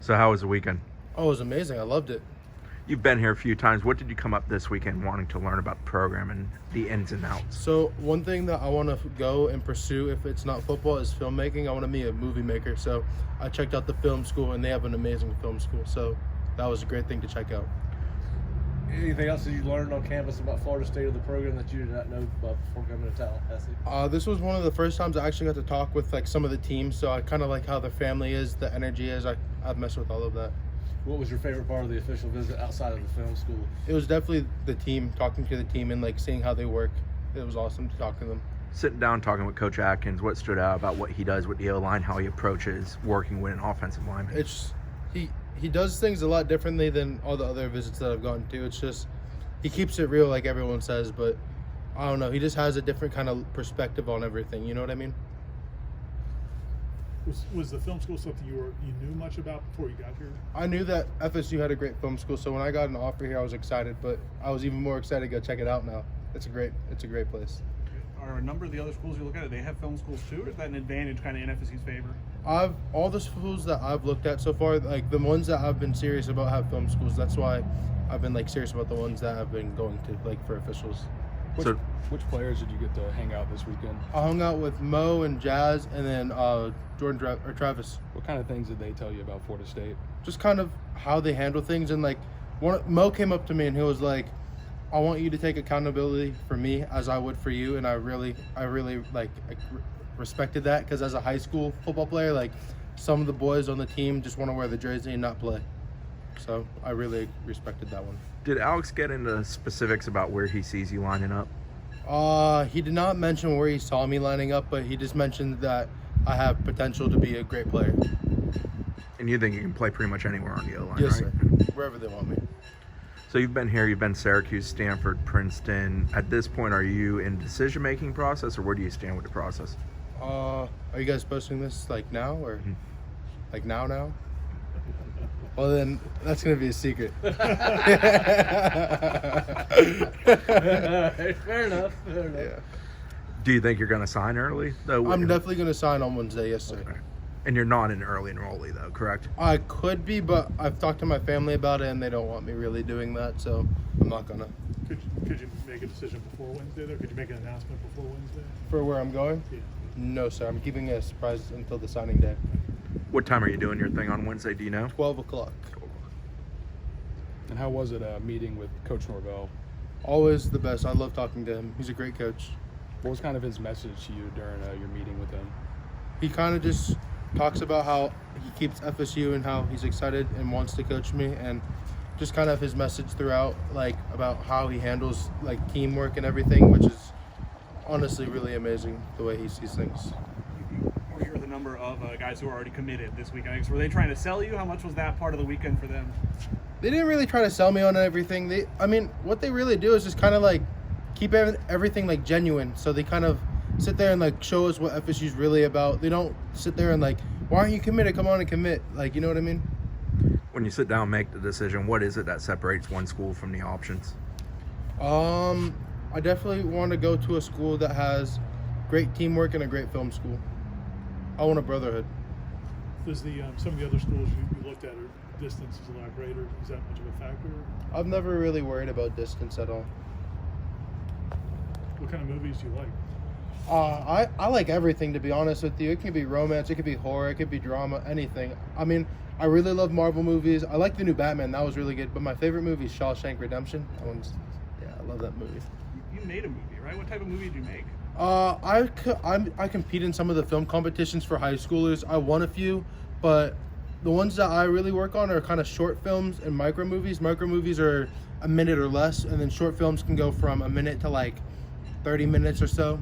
So how was the weekend? Oh, it was amazing. I loved it. You've been here a few times. What did you come up this weekend wanting to learn about the program and the ins and outs? So one thing that I want to go and pursue, if it's not football, is filmmaking. I want to be a movie maker. So I checked out the film school, and they have an amazing film school. So that was a great thing to check out. Anything else that you learned on campus about Florida State or the program that you did not know about before coming to Tallahassee? This was one of the first times I actually got to talk with like some of the teams. So I kind of like how their family is, the energy is. I've messed with all of that. What was your favorite part of the official visit outside of the film school? It was definitely the team, talking to the team and like seeing how they work. It was awesome to talk to them. Sitting down talking with Coach Atkins, what stood out about what he does with the O-line, how he approaches working with an offensive lineman? It's he does things a lot differently than all the other visits that I've gone to. It's just he keeps it real, like everyone says, but I don't know. He just has a different kind of perspective on everything. You know what I mean? Was the film school something you knew much about before you got here? I knew that FSU had a great film school, so when I got an offer here, I was excited. But I was even more excited to go check it out now. It's a great place. Are a number of the other schools you look at, they have film schools too, or is that an advantage kind of in FSU's favor? All the schools that I've looked at so far, like the ones that I've been serious about have film schools. That's why I've been like serious about the ones that I've been going to like for officials. Which players did you get to hang out this weekend? I hung out with Mo and Jazz, and then Travis. What kind of things did they tell you about Florida State? Just kind of how they handle things, and like Mo came up to me and he was like, "I want you to take accountability for me as I would for you," and I really like respected that, because as a high school football player, like some of the boys on the team just want to wear the jersey and not play. So I really respected that one. Did Alex get into specifics about where he sees you lining up? He did not mention where he saw me lining up, but he just mentioned that I have potential to be a great player. And you think you can play pretty much anywhere on the O-line, Yes, right? sir. Wherever they want me. So you've been here, you've been Syracuse, Stanford, Princeton. At this point, are you in decision-making process, or where do you stand with the process? Are you guys posting this like now, or like now? Well, then that's going to be a secret. Fair enough. Yeah. Do you think you're going to sign early? I'm definitely going to sign on Wednesday, yes, sir. Okay. And you're not an early enrollee, though, correct? I could be, but I've talked to my family about it, and they don't want me really doing that, so I'm not going to. Could you make a decision before Wednesday, though? Could you make an announcement before Wednesday? For where I'm going? Yeah. No, sir. I'm keeping it a surprise until the signing day. What time are you doing your thing on Wednesday, do you know? 12 o'clock. And how was it meeting with Coach Norvell? Always the best. I love talking to him. He's a great coach. What was kind of his message to you during your meeting with him? He kind of just talks about how he keeps FSU and how he's excited and wants to coach me, and just kind of his message throughout, like about how he handles like teamwork and everything, which is honestly really amazing the way he sees things. Or you're the number of guys who are already committed this weekend. I guess, were they trying to sell you? How much was that part of the weekend for them? They didn't really try to sell me on everything. What they really do is just kind of like keep everything like genuine. So they kind of sit there and like show us what FSU's really about. They don't sit there and like, why aren't you committed? Come on and commit. Like, you know what I mean? When you sit down and make the decision, what is it that separates one school from the options? I definitely want to go to a school that has great teamwork and a great film school. I want a brotherhood. Does some of the other schools you looked at, are distance is a lot greater? Is that much of a factor? I've never really worried about distance at all. What kind of movies do you like? I like everything, to be honest with you. It can be romance, it could be horror, it could be drama, anything. I mean, I really love Marvel movies. I like the new Batman, that was really good. But my favorite movie is Shawshank Redemption. I love that movie. You made a movie, right? What type of movie did you make? I compete in some of the film competitions for high schoolers. I won a few, but the ones that I really work on are kind of short films and micro movies. Micro movies are a minute or less, and then short films can go from a minute to like 30 minutes or so.